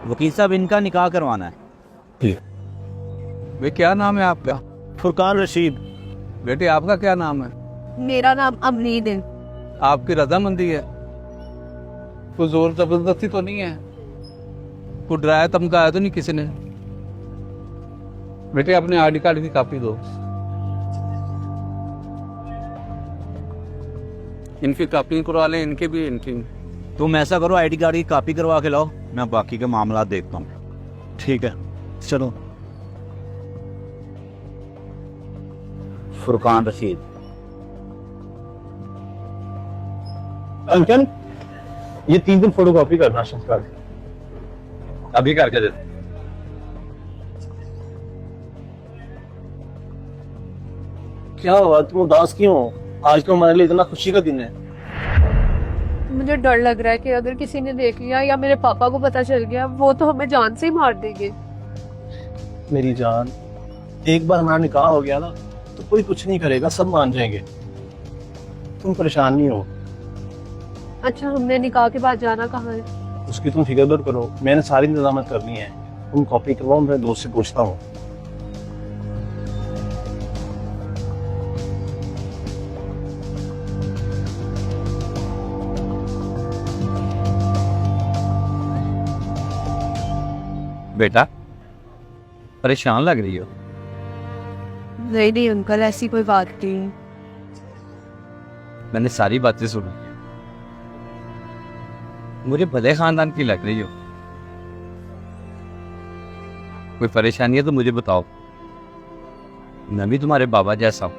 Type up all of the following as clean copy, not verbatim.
वकील साहब इनका निकाह करवाना है। वे क्या नाम है आपका? फुरकान रशीद। बेटे आपका क्या नाम है? मेरा नाम अमरीद है। आपकी रजामंदी है? कोई जोर जबरदस्ती तो नहीं है? कोई डराया धमकाया तो नहीं किसी ने? बेटे अपने आईडी कार्ड की कॉपी दो। इनकी कॉपी करवा लें, इनके भी, इनकी। तुम ऐसा करो, आईडी कार्ड की कॉपी करवा के लाओ, मैं बाकी के मामला देखता हूँ। ठीक है चलो। फुरकान रशीद। अंकल ये 3 दिन फोटोकॉपी करना संस्कार अभी करके दे। क्या हुआ, तुम उदास क्यों हो? आज तो हमारे लिए इतना खुशी का दिन है। मुझे डर लग रहा है कि अगर किसी ने देख लिया या मेरे पापा को पता चल गया, वो तो हमें जान से ही मार देंगे। मेरी जान, एक बार हमारा निकाह हो गया ना तो कोई कुछ नहीं करेगा, सब मान जाएंगे। तुम परेशान नहीं हो। अच्छा, हमने निकाह के बाद जाना कहाँ है? उसकी तुम फिक्र मत करो, मैंने सारी इंतजाम करनी है। तुम कॉपी करवाओ, मैं दोस्त से पूछता हूँ। बेटा परेशान लग रही हो? नहीं नहीं अंकल, ऐसी कोई बात नहीं। मैंने सारी बातें सुनी, मुझे भले खानदान की लग रही हो। कोई परेशानी है तो मुझे बताओ, मैं भी तुम्हारे बाबा जैसा हूं।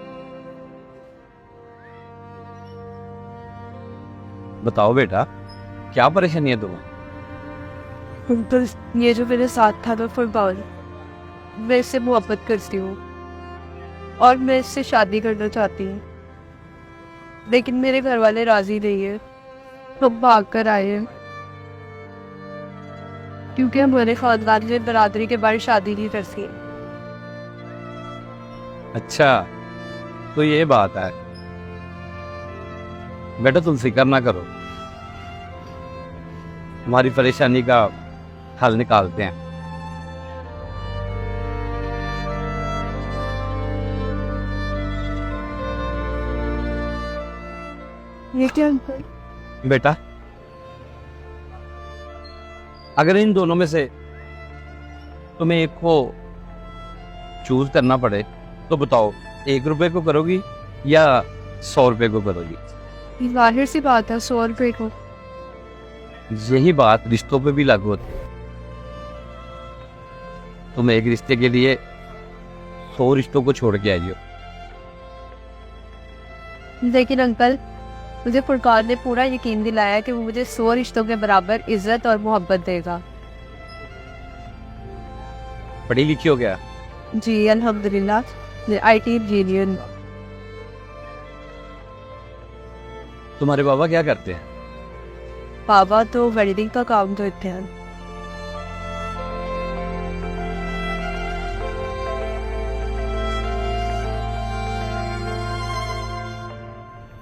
बताओ बेटा, क्या परेशानी है तुम्हें? अंकल ये जो मेरे साथ था ना फुरकान, मैं इससे मोहब्बत करती हूँ और मैं इससे शादी करना चाहती हूँ, लेकिन मेरे घर वाले राजी नहीं है। हम भाग कर आए हैं क्योंकि हमारे खानदान में बरादरी के बाहर शादी नहीं करती। अच्छा तो ये बात है। बेटा तुम फिक्र ना करो, हमारी परेशानी का हल निकालते हैं। ये क्या अंकल? बेटा अगर इन दोनों में से तुम्हें एक को चूज करना पड़े तो बताओ, 1 रुपए को करोगी या 100 रुपए को करोगी? जाहिर सी बात है 100 रुपए को। यही बात रिश्तों पे भी लागू होती है। तुम एक रिश्ते के लिए 100 रिश्तों को छोड़ के आई हो। लेकिन अंकल मुझे फुरकान ने पूरा यकीन दिलाया कि वो मुझे 100 रिश्तों के बराबर इज्जत और मोहब्बत देगा। पढ़ी लिखी हो गया? जी अल्हम्दुलिल्लाह, IT इंजीनियर। तुम्हारे बाबा क्या करते हैं? पापा तो वेल्डिंग का काम करते हैं।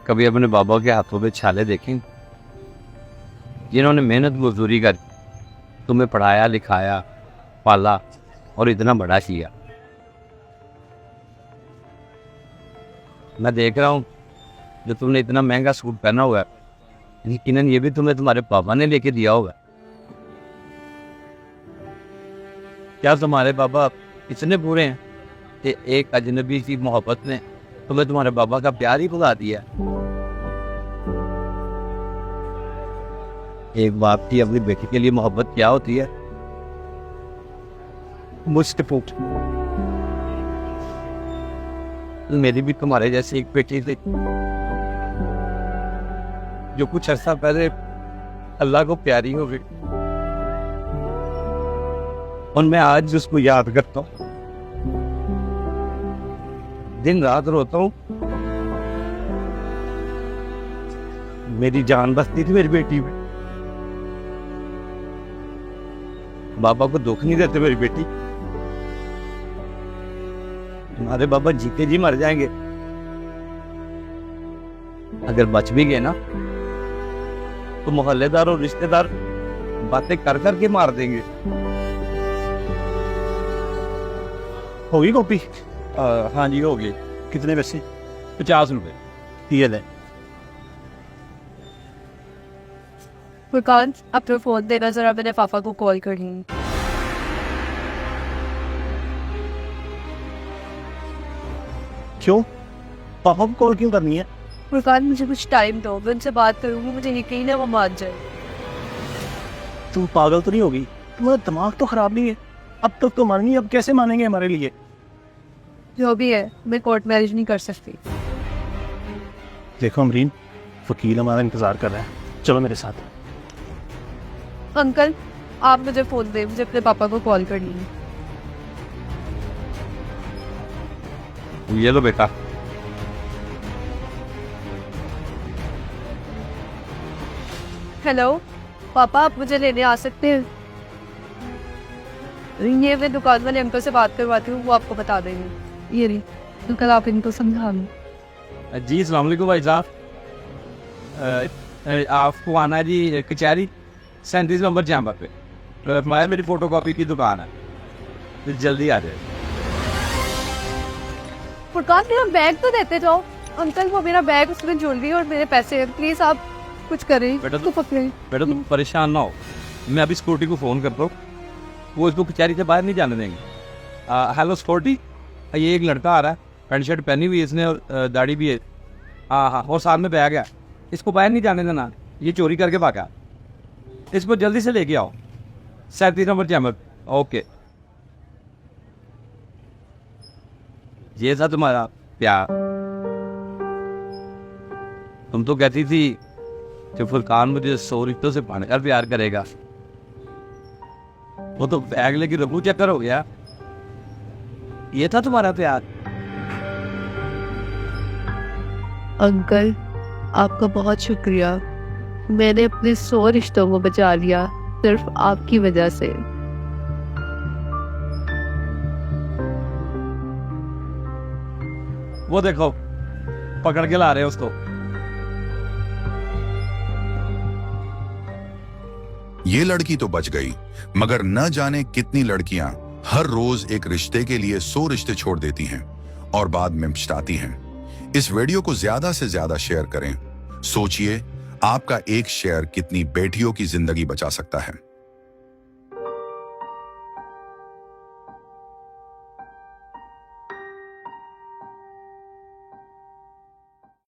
कभी अपने बाबा के हाथों पे छाले देखें, जिन्होंने मेहनत मजदूरी कर तुम्हें पढ़ाया लिखाया पाला और इतना बड़ा किया। मैं देख रहा हूँ जो तुमने इतना महंगा सूट पहना हुआ है, यकीनन ये भी तुम्हें तुम्हारे पापा ने लेके दिया होगा। क्या तुम्हारे बाबा इतने बुरे हैं कि एक अजनबी की मोहब्बत ने तुम्हें तुम्हारे बाबा का प्यार ही भुला दिया? एक बाप की अपनी बेटी के लिए मोहब्बत क्या होती है, मुझसे पूछ। मेरी भी तुम्हारे जैसे एक बेटी थी जो कुछ अर्सा पहले अल्लाह को प्यारी हो गई, और मैं आज उसको याद करता हूँ, दिन रात रोता हूँ। मेरी जान बसती थी मेरी बेटी में। बाबा को दुख नहीं देते मेरी बेटी। तुम्हारे बाबा जीते जी मर जाएंगे, अगर बच भी गए ना तो मोहल्लेदार और रिश्तेदार बातें कर कर के मार देंगे। होगी कॉपी? हाँ जी, हो गई। कितने पैसे? 50 रुपए। ये ले। फुरकान अपना फोन देना जरा, मैंने पापा को कॉल करनी है। क्यों? पापा को कॉल क्यों करनी है? फुरकान मुझे कुछ टाइम दो, मैं उनसे बात करूंगी, मुझे यकीन है वो मान जाए। तुम पागल तो नहीं होगी? तुम्हारा दिमाग तो खराब नहीं है? अब तक तो मानेंगे, अब कैसे मानेंगे हमारे लिए? जो भी है, मैं कोर्ट मैरिज नहीं कर सकती। देखो अमरीन, वकील हमारा इंतजार कर रहा है, चलो मेरे साथ। अंकल आप मुझे फोन दें, मुझे अपने पापा को कॉल करनी है। ये लो बेटा। हेलो पापा, आप मुझे लेने आ सकते हैं? ये मैं दुकान वाले अंकल से बात करवाती हूँ, वो आपको बता देंगे। ये रही अंकल, आप इनको समझा लो। जी अस्सलाम वालेकुम भाई साहब। आपको आना है जी कचहरी 37 नंबर चैम्बर पे। मेरी फोटो कॉपी की दुकान है, तो जल्दी आ जाए। फुरकान मेरा बैग तो देते जाओ। अंकल वो मेरा बैग, उसमें ज्वेलरी और मेरे पैसे हैं, प्लीज आप कुछ करें। बेटा तो पकड़ें। बेटा तुम परेशान ना हो, मैं अभी सिक्योरिटी को फ़ोन करता हूँ, वो इसको कचहरी से बाहर नहीं जाने देंगे। हेलो सिक्योरिटी, ये एक लड़का आ रहा है, पैंट शर्ट पहनी हुई है इसने और दाढ़ी भी है। हाँ हाँ, और साथ में बैग है, इसको बाहर नहीं जाने देना, ये चोरी करके भागा। इसको जल्दी से लेके आओ 37 नंबर चैम्बर। ओके, ये था तुम्हारा प्यार। तुम तो कहती थी कि फुरकान मुझे 100 रिश्तों से प्यार करेगा, वो तो बैग लेके रफू चक्कर हो गया। ये था तुम्हारा प्यार। अंकल आपका बहुत शुक्रिया, मैंने अपने 100 रिश्तों को बचा लिया सिर्फ आपकी वजह से। वो देखो पकड़ के ला रहे हैं उसको। ये लड़की तो बच गई, मगर न जाने कितनी लड़कियां हर रोज एक रिश्ते के लिए 100 रिश्ते छोड़ देती हैं और बाद में पछताती हैं। इस वीडियो को ज्यादा से ज्यादा शेयर करें। सोचिए, आपका एक शेयर कितनी बेटियों की जिंदगी बचा सकता है।